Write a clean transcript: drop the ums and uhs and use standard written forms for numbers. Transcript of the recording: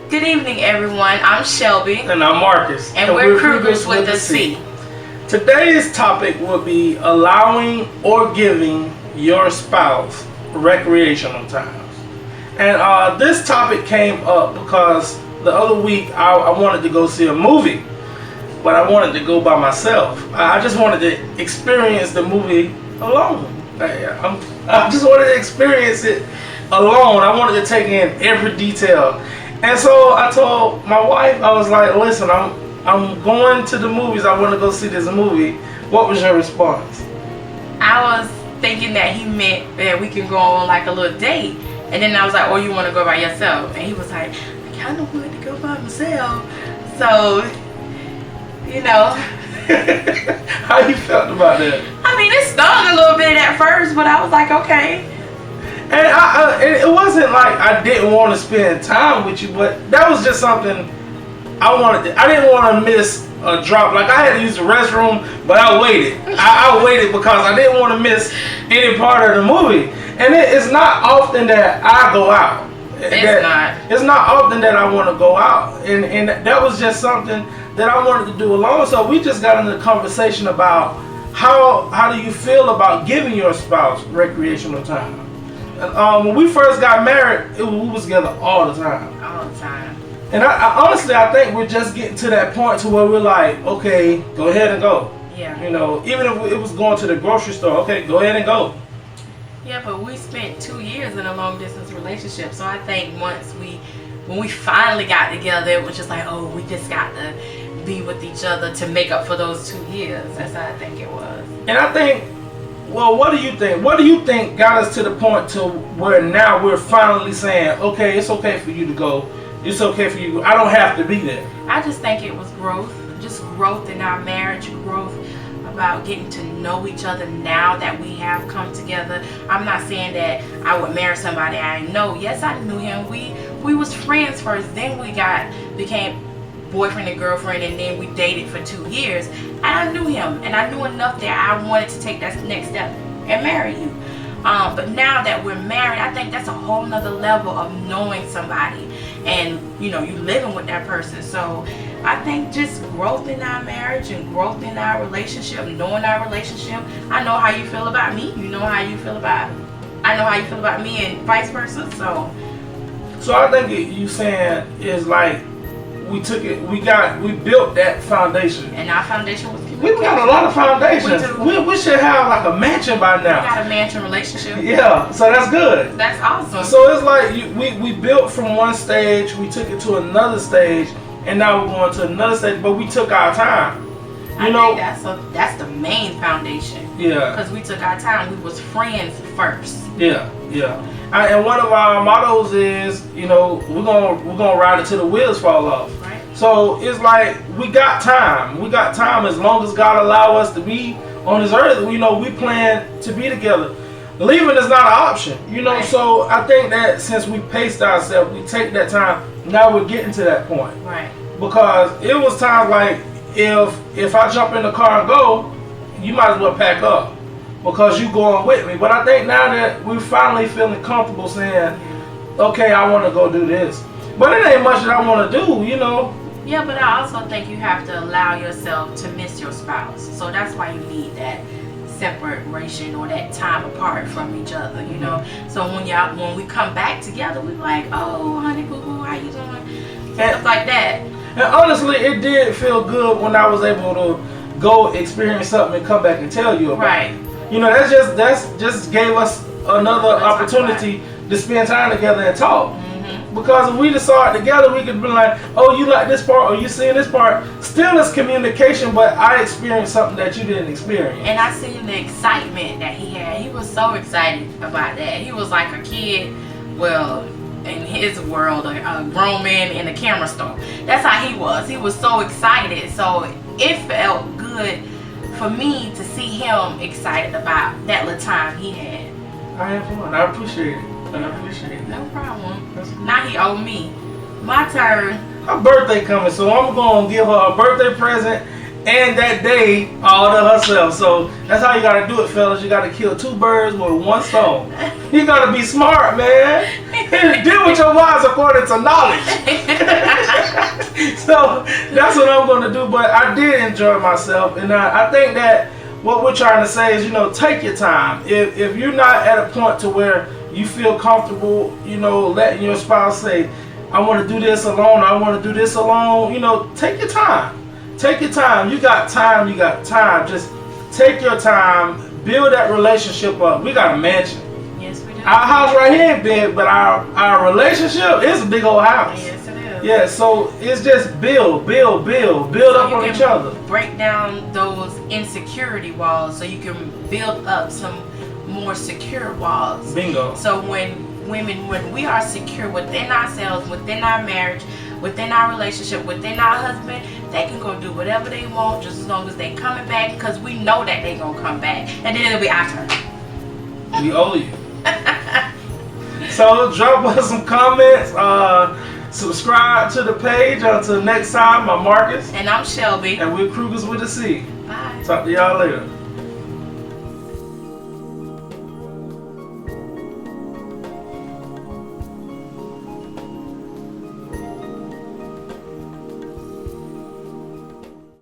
Good evening, everyone. I'm Shelby. And I'm Marcus. And we're Cougars with a C. Today's topic will be allowing or giving your spouse recreational times. And this topic came up because the other week I wanted to go see a movie, but I wanted to go by myself. I just wanted to experience the movie alone. I just wanted to experience it alone. I wanted to take in every detail. And so I told my wife, I was like, listen, I'm going to the movies. I want to go see this movie. What was your response? I was thinking that he meant that we can go on like a little date. And then I was like, oh, you want to go by yourself? And he was like, I kind of wanted to go by myself. So, you know. How you felt about that? I mean, it stung a little bit at first, but I was like, okay. And it wasn't like I didn't want to spend time with you, but that was just something I wanted to. I didn't want to miss a drop. Like, I had to use the restroom, but I waited. I waited because I didn't want to miss any part of the movie. And it's not often that I go out. It's not often that I want to go out. And that was just something that I wanted to do alone. So we just got into the conversation about how do you feel about giving your spouse recreational time? When we first got married, we was together all the time. All the time. And I honestly, I think we're just getting to that point to where we're like, okay, go ahead and go. Yeah. You know, even if it was going to the grocery store, okay, go ahead and go. Yeah, but we spent 2 years in a long distance relationship. So I think when we finally got together, it was just like, oh, we just got to be with each other to make up for those 2 years. That's how I think it was. And I think, well, what do you think? What do you think got us to the point to where now we're finally saying, okay, it's okay for you to go. It's okay for you. I don't have to be there. I just think it was growth. Just growth in our marriage, growth about getting to know each other now that we have come together. I'm not saying that I would marry somebody I didn't know. Yes, I knew him. We was friends first. Then we became boyfriend and girlfriend, and then we dated for 2 years. And I knew him, and I knew enough that I wanted to take that next step and marry you. But now that we're married, I think that's a whole nother level of knowing somebody, and you know, you living with that person. So I think just growth in our marriage and growth in our relationship, knowing our relationship. I know how you feel about me. You know how you feel about. I know how you feel about me, and vice versa. So I think you saying is like, we built that foundation. And our foundation was communication. We've got a lot of foundations. We should have like a mansion by now. We got a mansion relationship. Yeah, so that's good. That's awesome. So it's like we built from one stage, we took it to another stage, and now we're going to another stage, but we took our time. I think that's the main foundation. Yeah. Because we took our time. We was friends first. Yeah. And one of our mottos is, you know, we're gonna ride it till the wheels fall off. Right. So it's like we got time. We got time as long as God allow us to be on this earth. We know we plan to be together. Leaving is not an option, you know. Right. So I think that since we paced ourselves, we take that time. Now we're getting to that point. Right. Because it was times like if I jump in the car and go, you might as well pack up because you going with me. But I think now that we're finally feeling comfortable saying, okay, I want to go do this. But it ain't much that I want to do, you know. Yeah, but I also think you have to allow yourself to miss your spouse. So that's why you need that separation or that time apart from each other, you know. So when we come back together, we're like, oh, honey, boo boo, how you doing? Stuff like that. And honestly, it did feel good when I was able to go experience something and come back and tell you about it. You know, that's just gave us another opportunity to spend time together and talk. Mm-hmm. Because if we just saw it together, we could be like, oh, you like this part, or you seeing this part. Still, it's communication, but I experienced something that you didn't experience. And I seen the excitement that he had. He was so excited about that. He was like a kid, well, in his world, a grown man in a camera store. That's how he was. He was so excited. So it felt good for me to see him excited about that little time he had. I had fun. I appreciate it. No problem. Now he owe me. My turn. Her birthday coming, so I'm gonna give her a birthday present and that day all to herself. So that's how you gotta do it, fellas. You gotta kill 2 birds with 1 stone. You gotta be smart, man. Deal with your wives according to knowledge. So that's what I'm going to do. But I did enjoy myself, and I think that what we're trying to say is, take your time. If you're not at a point to where you feel comfortable, letting your spouse say, I want to do this alone, I want to do this alone, take your time. Take your time. You got time, you got time. Just take your time, build that relationship up. We got a mansion. Yes, we do. Our house right here ain't big, but our relationship is a big old house. Yes, it is. Yeah, so it's just build up on each other. Break down those insecurity walls so you can build up some more secure walls. Bingo. So when we are secure within ourselves, within our marriage, within our relationship, within our husband, they can go do whatever they want just as long as they coming back, because we know that they gonna come back, and then it'll be our turn. We owe you. So drop us some comments. Subscribe to the page. Until next time, I'm Marcus. And I'm Shelby. And we're Krugers with a C. Bye. Talk to y'all later.